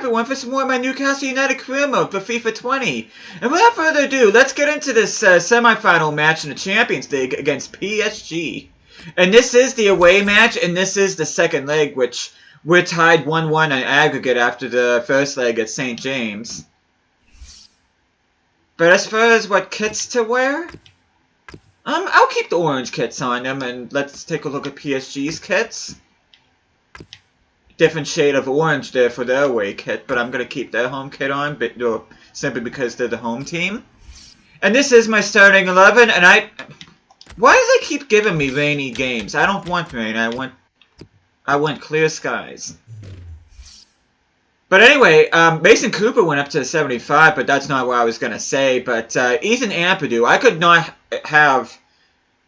everyone for some more of my Newcastle United career mode for FIFA 20. And without further ado, let's get into this semi-final match in the Champions League against PSG. And this is the away match, and this is the second leg, which we're tied 1-1 on aggregate after the first leg at St. James. But as far as what kits to wear, I'll keep the orange kits on them, and let's take a look at PSG's kits. Different shade of orange there for their away kit, but I'm going to keep their home kit on, simply because they're the home team. And this is my starting 11, and why do they keep giving me rainy games? I don't want rain, I want clear skies. But anyway, Mason Cooper went up to 75, but that's not what I was going to say. But Ethan Ampadu, I could not have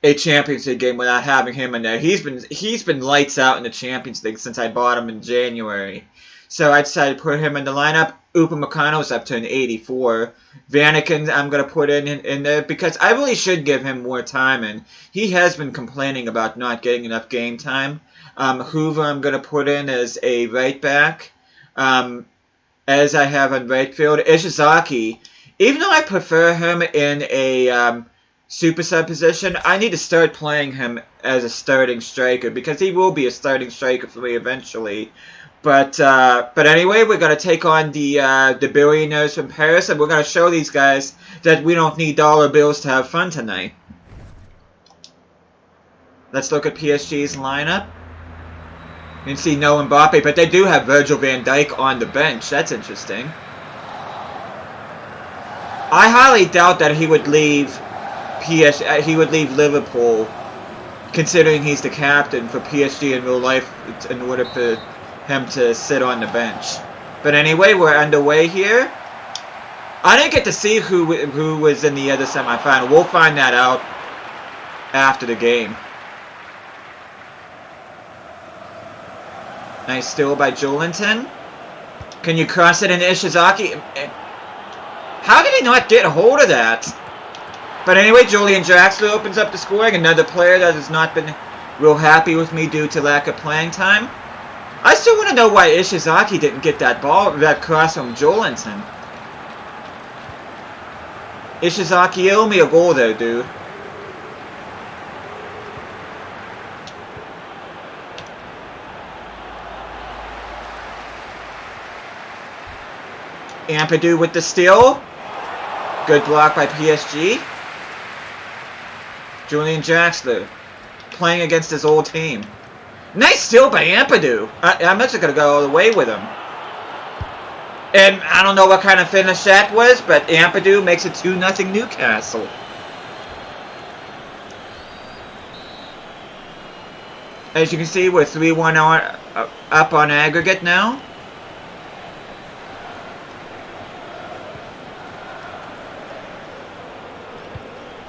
a Champions League game without having him in there. He's been lights out in the Champions League since I bought him in January. So I decided to put him in the lineup. Upamecano's up to an 84. Vanaken I'm going to put in there because I really should give him more time, and he has been complaining about not getting enough game time. Hoover I'm going to put in as a right back. As I have on right field. Ishizaki, even though I prefer him in a super sub position, I need to start playing him as a starting striker because he will be a starting striker for me eventually. But anyway, we're going to take on the billionaires from Paris, and we're going to show these guys that we don't need dollar bills to have fun tonight. Let's look at PSG's lineup. You can see no Mbappe, but they do have Virgil van Dijk on the bench. That's interesting. I highly doubt that he would leave Liverpool, considering he's the captain for PSG in real life, in order for him to sit on the bench. But anyway, we're underway here. I didn't get to see who was in the other semifinal. We'll find that out after the game. Nice steal by Joelinton. Can you cross it into Ishizaki? How did he not get a hold of that? But anyway, Julian Draxler opens up the scoring. Another player that has not been real happy with me due to lack of playing time. I still want to know why Ishizaki didn't get that cross from Joelinton. Ishizaki, you owe me a goal there, dude. Ampadu with the steal. Good block by PSG. Julian Draxler playing against his old team. Nice steal by Ampadu. I'm actually going to go all the way with him. And I don't know what kind of finish that was, but Ampadu makes it 2-0 Newcastle. As you can see, we're 3-1 up on aggregate now.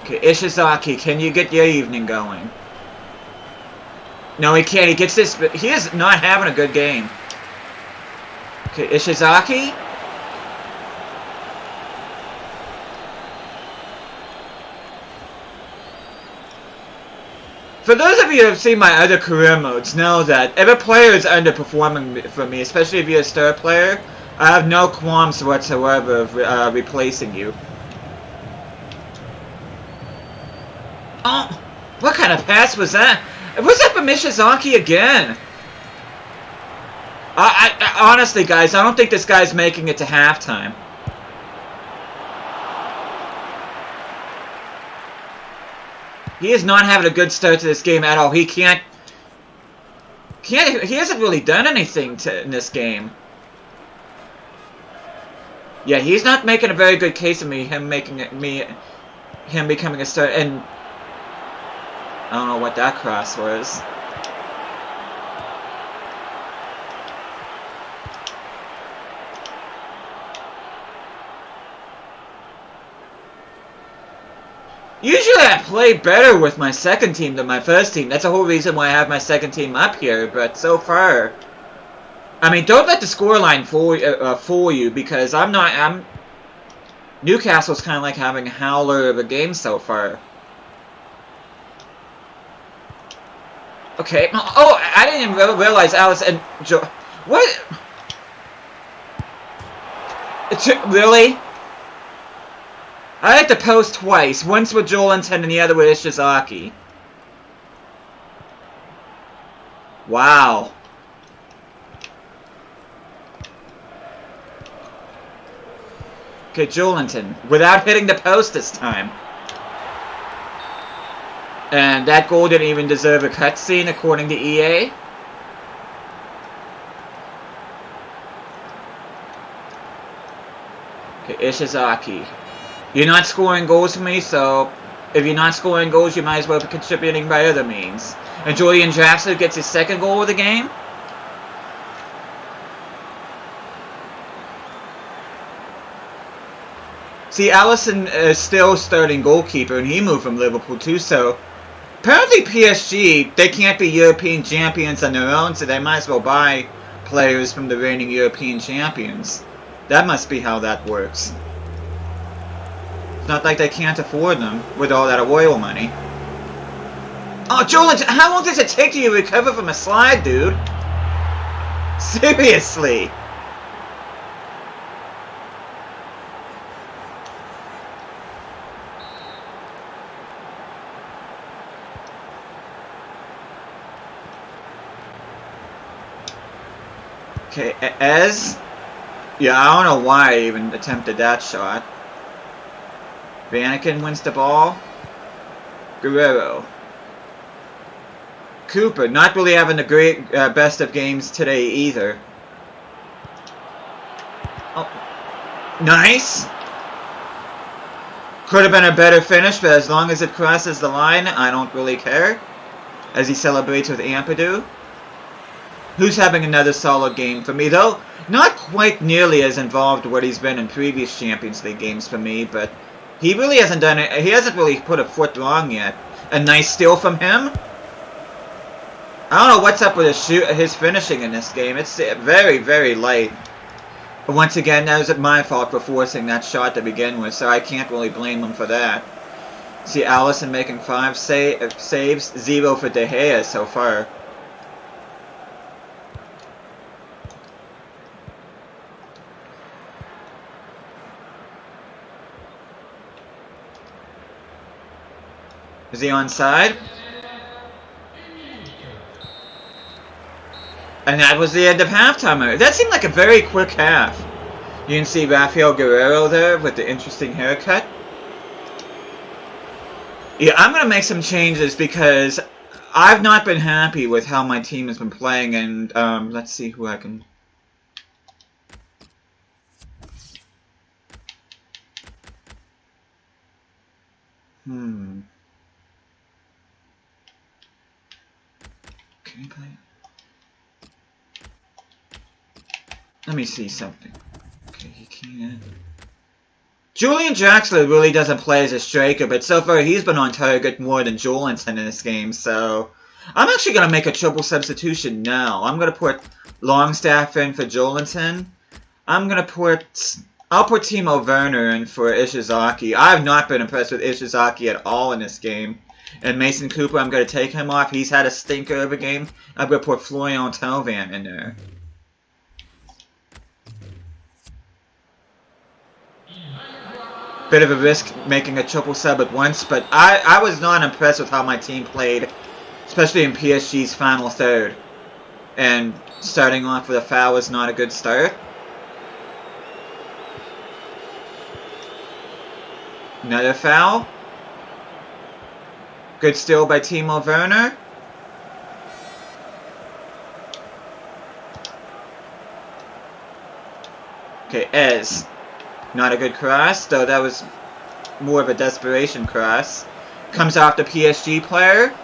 Okay, Ishizaki, can you get your evening going? No, he can't. He gets this, but he is not having a good game. Okay, Ishizaki. For those of you who have seen my other career modes, know that if a player is underperforming for me, especially if you're a star player, I have no qualms whatsoever of replacing you. Oh, what kind of pass was that? What's up with Ishizaki again? Honestly, guys, I don't think this guy's making it to halftime. He is not having a good start to this game at all. He hasn't really done anything in this game. Yeah, he's not making a very good case of him becoming a star. And I don't know what that cross was. Usually I play better with my second team than my first team. That's the whole reason why I have my second team up here. But so far, I mean, don't let the scoreline fool you, because Newcastle's kind of like having a howler of a game so far. Okay. Oh, I didn't even realize Alice and Joe. What? Really? I hit the post twice. Once with Jolinton and the other with Ishizaki. Wow. Okay, Jolinton. Without hitting the post this time. And that goal didn't even deserve a cutscene according to EA. Okay, Ishizaki. You're not scoring goals for me, so if you're not scoring goals, you might as well be contributing by other means. And Julian Draxler gets his second goal of the game. See, Alisson is still starting goalkeeper, and he moved from Liverpool too, so apparently PSG, they can't be European champions on their own, so they might as well buy players from the reigning European champions. That must be how that works. It's not like they can't afford them with all that oil money. Oh, Jolinton, how long does it take you to recover from a slide, dude? Seriously. Okay, Ez? Yeah, I don't know why I even attempted that shot. Vanaken wins the ball. Guerrero. Cooper, not really having the great best of games today either. Oh, nice! Could have been a better finish, but as long as it crosses the line, I don't really care. As he celebrates with Ampadu. Who's having another solid game for me, though not quite nearly as involved what he's been in previous Champions League games for me, but he really hasn't done it. He hasn't really put a foot wrong yet. A nice steal from him. I don't know what's up with his finishing in this game. It's very, very light. But once again, that was my fault for forcing that shot to begin with, so I can't really blame him for that. See Alisson making 5 saves, 0 for De Gea so far. Is he onside? And that was the end of halftime. That seemed like a very quick half. You can see Rafael Guerrero there with the interesting haircut. Yeah, I'm going to make some changes because I've not been happy with how my team has been playing. And let's see who I can... Can you play it? Let me see something. Okay, he can't. Julian Draxler really doesn't play as a striker, but so far he's been on target more than Jolinton in this game, so I'm actually going to make a triple substitution now. I'm going to put Longstaff in for Jolinton. I'll put Timo Werner in for Ishizaki. I have not been impressed with Ishizaki at all in this game. And Mason Cooper, I'm going to take him off. He's had a stinker of a game. I'm going to put Florian Thauvin in there. Bit of a risk making a triple sub at once, but I was not impressed with how my team played, especially in PSG's final third. And starting off with a foul was not a good start. Another foul. Good steal by Timo Werner. Okay, Ez. Not a good cross, though that was more of a desperation cross. Comes off the PSG player.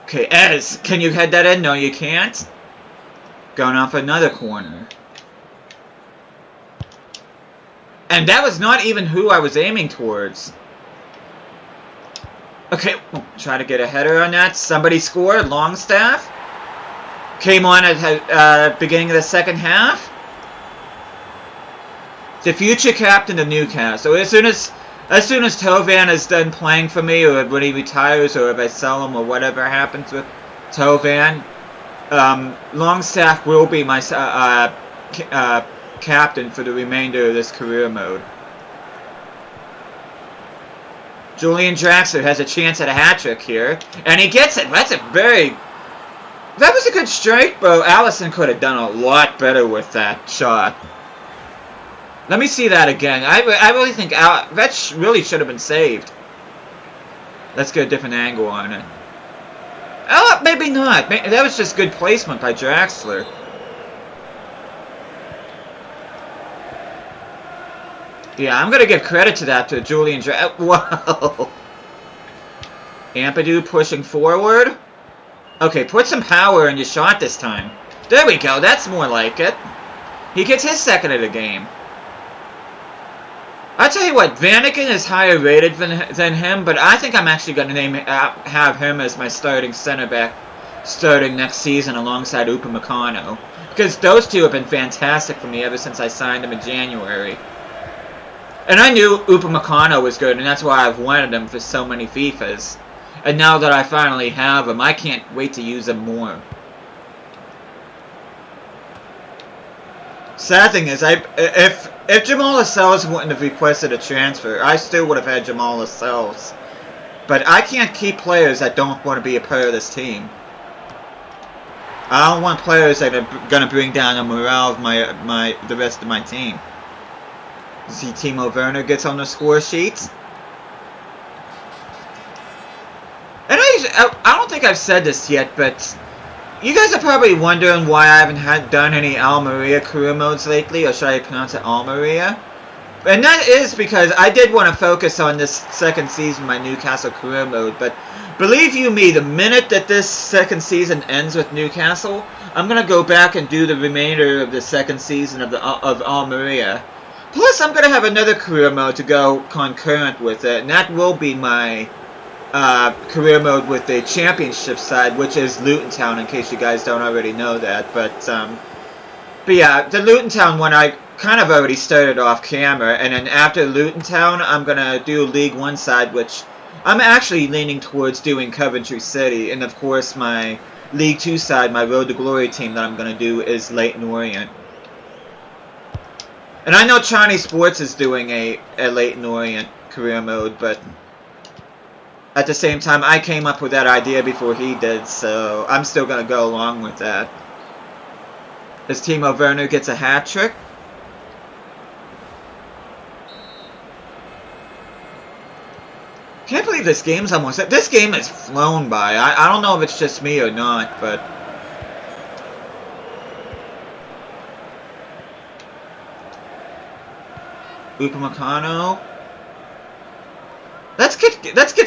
Okay, Ez, can you head that in? No, you can't. Going off another corner. And that was not even who I was aiming towards. Okay, try to get a header on that. Somebody scored. Longstaff. Came on at the beginning of the second half. The future captain of Newcastle. As soon as Thauvin is done playing for me, or when he retires, or if I sell him, or whatever happens with Thauvin, Longstaff will be my captain for the remainder of this career mode. Julian Draxler has a chance at a hat-trick here, and he gets it. That was a good strike, but Allison could have done a lot better with that shot. Let me see that again. I really think that really should have been saved. Let's get a different angle on it. Oh, maybe not. That was just good placement by Draxler. Yeah, I'm gonna give credit to that to Julian Whoa. Ampadu pushing forward. Okay, put some power in your shot this time. There we go, that's more like it. He gets his second of the game. I tell you what, Vanaken is higher rated than him, but I think I'm actually going to have him as my starting center back starting next season alongside Upamecano. Because those two have been fantastic for me ever since I signed him in January. And I knew Upamecano was good, and that's why I've wanted him for so many FIFAs. And now that I finally have him, I can't wait to use him more. Sad thing is, if Jamal Lascelles wouldn't have requested a transfer, I still would have had Jamal Lascelles. But I can't keep players that don't want to be a part of this team. I don't want players that are going to bring down the morale of the rest of my team. See, Timo Werner gets on the score sheet. And I don't think I've said this yet, but you guys are probably wondering why I haven't done any Almeria career modes lately, or should I pronounce it Almeria? And that is because I did want to focus on this second season, my Newcastle career mode, but believe you me, the minute that this second season ends with Newcastle, I'm going to go back and do the remainder of the second season of Almeria. Plus, I'm going to have another career mode to go concurrent with it, and that will be my career mode with the championship side, which is Luton Town, in case you guys don't already know that. But yeah, the Luton Town one I kind of already started off camera, and then after Luton Town, I'm gonna do League One side, which I'm actually leaning towards doing Coventry City, and of course my League Two side, my Road to Glory team that I'm gonna do is Leyton Orient. And I know Chinese Sports is doing a Leyton Orient career mode, but at the same time, I came up with that idea before he did, so I'm still going to go along with that. As Timo Werner gets a hat-trick. Can't believe this game's almost... This game has flown by. I don't know if it's just me or not, but... Upamecano. Let's get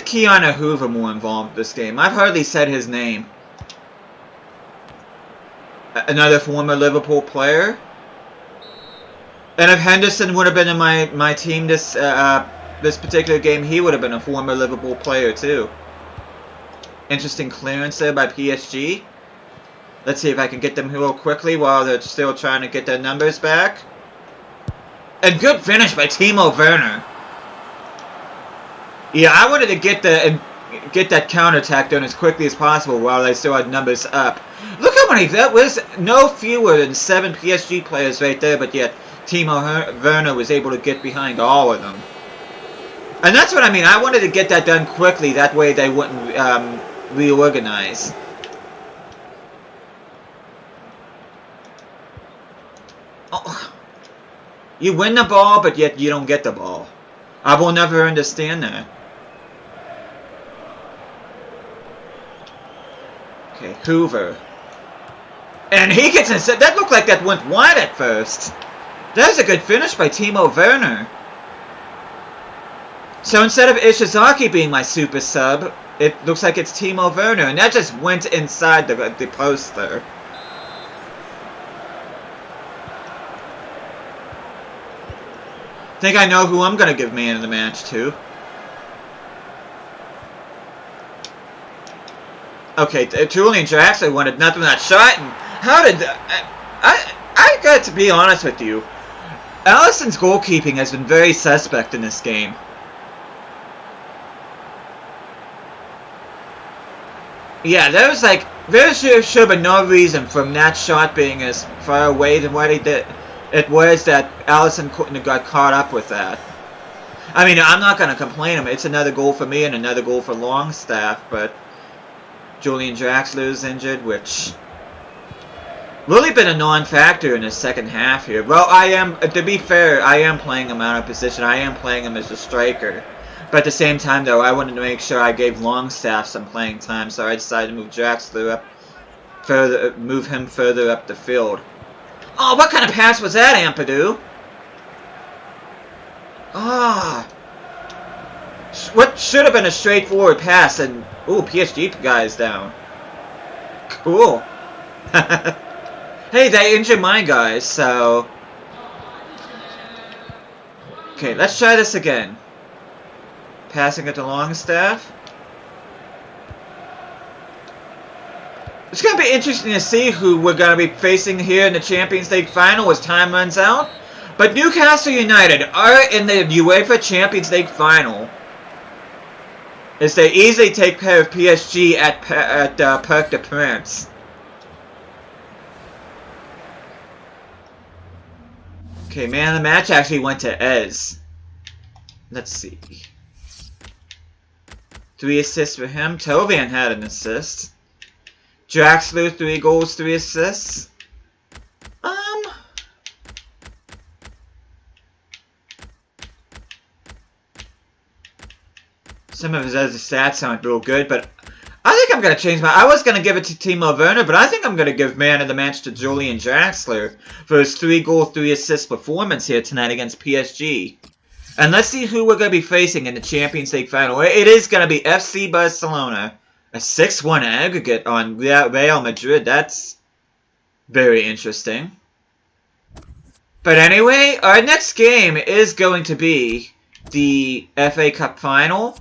Keanu Hoover more involved in this game. I've hardly said his name. Another former Liverpool player. And if Henderson would have been in my team this particular game, he would have been a former Liverpool player too. Interesting clearance there by PSG. Let's see if I can get them real quickly while they're still trying to get their numbers back. And good finish by Timo Werner. Yeah, I wanted to get that counterattack done as quickly as possible while they still had numbers up. Look how many, that was no fewer than 7 PSG players right there, but yet Timo Werner was able to get behind all of them. And that's what I mean, I wanted to get that done quickly, that way they wouldn't reorganize. Oh. You win the ball, but yet you don't get the ball. I will never understand that. Okay, Hoover. And he gets inside. That looked like that went wide at first. That was a good finish by Timo Werner. So instead of Ishizaki being my super sub, it looks like it's Timo Werner. And that just went inside the post there. I think I know who I'm going to give man of the match to. Okay, Julian Draxler wanted nothing but that shot, and how did... I got to be honest with you. Allison's goalkeeping has been very suspect in this game. Yeah, there should have been no reason from that shot being as far away than what he did. It was that Allison couldn't have got caught up with that. I mean, I'm not going to complain. It's another goal for me and another goal for Longstaff, but Julian Draxler's injured, which really been a non-factor in the second half here. Well, to be fair, I am playing him out of position. I am playing him as a striker. But at the same time, though, I wanted to make sure I gave Longstaff some playing time, so I decided to move Draxler up move him further up the field. Oh, what kind of pass was that, Ampadu? Ah. What should have been a straightforward pass, and ooh, PSG guy's down. Cool. Hey, they injured my guys, so... Okay, let's try this again. Passing it to Longstaff. It's going to be interesting to see who we're going to be facing here in the Champions League final as time runs out. But Newcastle United are in the UEFA Champions League final, as they easily take care of PSG at Parc des Princes. Okay, man of the match actually went to Ez. Let's see. 3 assists for him. Tovan had an assist. Draxler, 3 goals, 3 assists. Some of his other stats aren't real good, but I think I'm going to change I was going to give it to Timo Werner, but I think I'm going to give man of the match to Julian Draxler for his 3-goal, 3-assist performance here tonight against PSG. And let's see who we're going to be facing in the Champions League final. It is going to be FC Barcelona. A 6-1 aggregate on Real Madrid. That's very interesting. But anyway, our next game is going to be the FA Cup final.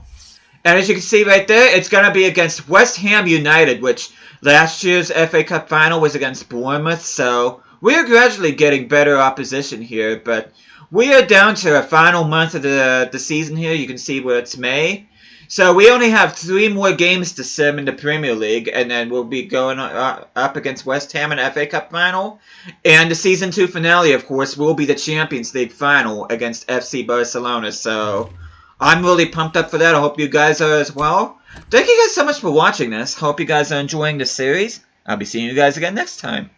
And as you can see right there, it's going to be against West Ham United, which last year's FA Cup final was against Bournemouth. So we are gradually getting better opposition here. But we are down to a final month of the season here. You can see where it's May. So we only have 3 more games to sim in the Premier League, and then we'll be going up against West Ham in the FA Cup final. And the Season 2 finale, of course, will be the Champions League final against FC Barcelona. So I'm really pumped up for that. I hope you guys are as well. Thank you guys so much for watching this. Hope you guys are enjoying the series. I'll be seeing you guys again next time.